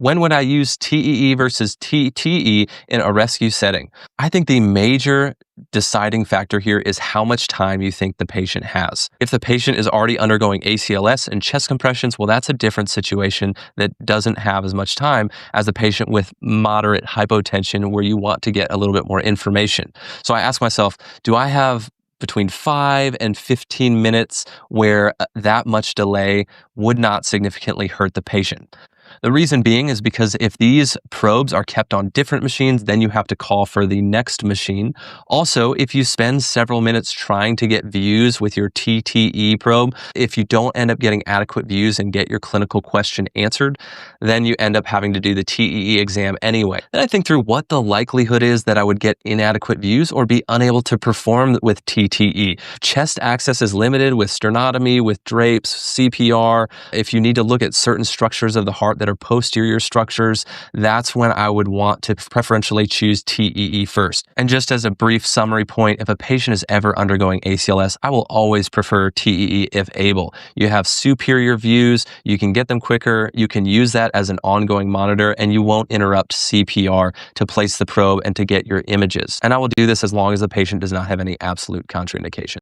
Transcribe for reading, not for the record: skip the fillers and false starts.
When would I use TEE versus TTE in a rescue setting? I think the major deciding factor here is how much time you think the patient has. If the patient is already undergoing ACLS and chest compressions, well, that's a different situation that doesn't have as much time as a patient with moderate hypotension where you want to get a little bit more information. So I ask myself, do I have between 5 and 15 minutes where that much delay would not significantly hurt the patient? The reason being is because if these probes are kept on different machines, then you have to call for the next machine. Also, if you spend several minutes trying to get views with your TTE probe, if you don't end up getting adequate views and get your clinical question answered, then you end up having to do the TEE exam anyway. Then I think through what the likelihood is that I would get inadequate views or be unable to perform with TTE. Chest access is limited with sternotomy, with drapes, CPR. If you need to look at certain structures of the heart that are posterior structures, that's when I would want to preferentially choose TEE first. And just as a brief summary point, if a patient is ever undergoing ACLS, I will always prefer TEE if able. You have superior views, you can get them quicker, you can use that as an ongoing monitor, and you won't interrupt CPR to place the probe and to get your images. And I will do this as long as the patient does not have any absolute contraindication.